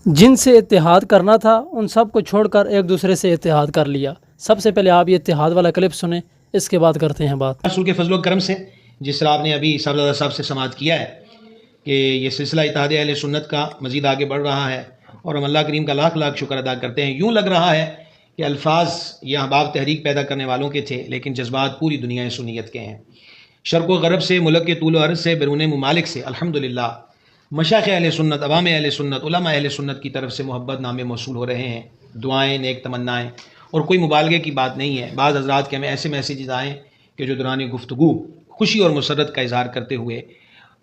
جن سے اتحاد کرنا تھا ان سب کو چھوڑ کر ایک دوسرے سے اتحاد کر لیا۔ سب سے پہلے آپ یہ اتحاد والا کلپ سنیں، اس کے بعد کرتے ہیں بات۔ رسول کے فضل و کرم سے جس طرح آپ نے ابھی صاحبزادہ صاحب سے سماعت کیا ہے کہ یہ سلسلہ اتحاد اہل سنت کا مزید آگے بڑھ رہا ہے، اور ہم اللہ کریم کا لاکھ لاکھ شکر ادا کرتے ہیں۔ یوں لگ رہا ہے کہ الفاظ یہ احباب تحریک پیدا کرنے والوں کے تھے، لیکن جذبات پوری دنیا سنیت کے ہیں۔ شرق و غرب سے، ملک کے طول و عرض سے، بیرون ممالک سے الحمدللہ مشائخ اہل سنت، عوام اہل سنت، علماء اہل سنت کی طرف سے محبت نامے موصول ہو رہے ہیں، دعائیں، نیک تمنائیں، اور کوئی مبالغے کی بات نہیں ہے۔ بعض حضرات کے ہمیں ایسے میسیجز آئے کہ جو دوران گفتگو خوشی اور مسرت کا اظہار کرتے ہوئے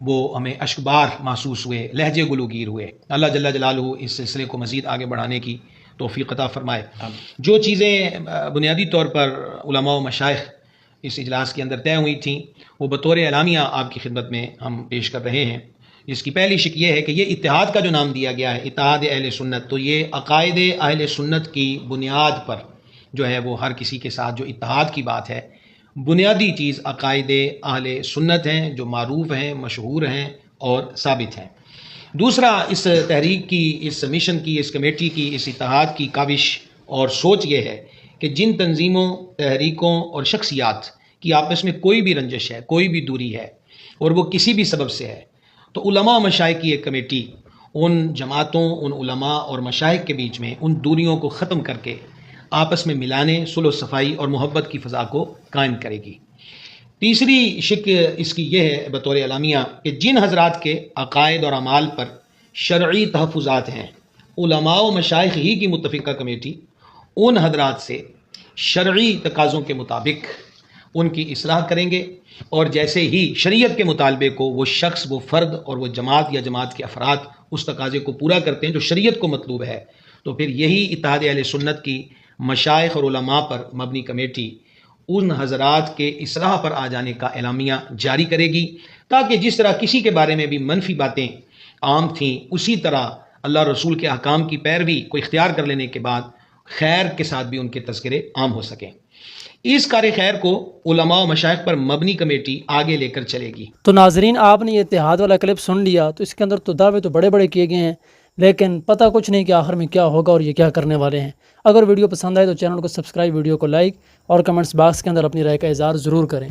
وہ ہمیں اشکبار محسوس ہوئے، لہجے گلوگیر ہوئے۔ اللہ جل جلالہ اس سلسلے کو مزید آگے بڑھانے کی توفیق عطا فرمائے۔ جو چیزیں بنیادی طور پر علماء و مشائخ اس اجلاس کے اندر طے ہوئی تھیں وہ بطور اعلامیہ آپ کی خدمت میں ہم پیش کر رہے ہیں۔ جس کی پہلی شک یہ ہے کہ یہ اتحاد کا جو نام دیا گیا ہے، اتحاد اہل سنت، تو یہ عقائد اہل سنت کی بنیاد پر جو ہے وہ ہر کسی کے ساتھ جو اتحاد کی بات ہے، بنیادی چیز عقائد اہل سنت ہیں جو معروف ہیں، مشہور ہیں اور ثابت ہیں۔ دوسرا، اس تحریک کی، اس مشن کی، اس کمیٹی کی، اس اتحاد کی کاوش اور سوچ یہ ہے کہ جن تنظیموں، تحریکوں اور شخصیات کی آپس میں کوئی بھی رنجش ہے، کوئی بھی دوری ہے، اور وہ کسی بھی سبب سے ہے، تو علماء و مشائخ کی ایک کمیٹی ان جماعتوں، ان علماء اور مشائخ کے بیچ میں ان دوریوں کو ختم کر کے آپس میں ملانے، صلح و صفائی اور محبت کی فضا کو قائم کرے گی۔ تیسری شک اس کی یہ ہے بطور اعلامیہ کہ جن حضرات کے عقائد اور اعمال پر شرعی تحفظات ہیں، علماء و مشائخ ہی کی متفقہ کمیٹی ان حضرات سے شرعی تقاضوں کے مطابق ان کی اصلاح کریں گے، اور جیسے ہی شریعت کے مطالبے کو وہ شخص، وہ فرد اور وہ جماعت یا جماعت کے افراد اس تقاضے کو پورا کرتے ہیں جو شریعت کو مطلوب ہے، تو پھر یہی اتحاد اہل سنت کی مشائخ اور علماء پر مبنی کمیٹی ان حضرات کے اصلاح پر آ جانے کا اعلامیہ جاری کرے گی، تاکہ جس طرح کسی کے بارے میں بھی منفی باتیں عام تھیں، اسی طرح اللہ رسول کے احکام کی پیروی کو اختیار کر لینے کے بعد خیر کے ساتھ بھی ان کے تذکرے عام ہو سکیں۔ اس کار خیر کو علماء و مشائخ پر مبنی کمیٹی آگے لے کر چلے گی۔ تو ناظرین، آپ نے یہ اتحاد والا کلپ سن لیا، تو اس کے اندر تو دعوے تو بڑے بڑے کیے گئے ہیں، لیکن پتہ کچھ نہیں کہ آخر میں کیا ہوگا اور یہ کیا کرنے والے ہیں۔ اگر ویڈیو پسند آئے تو چینل کو سبسکرائب، ویڈیو کو لائک اور کمنٹس باکس کے اندر اپنی رائے کا اظہار ضرور کریں۔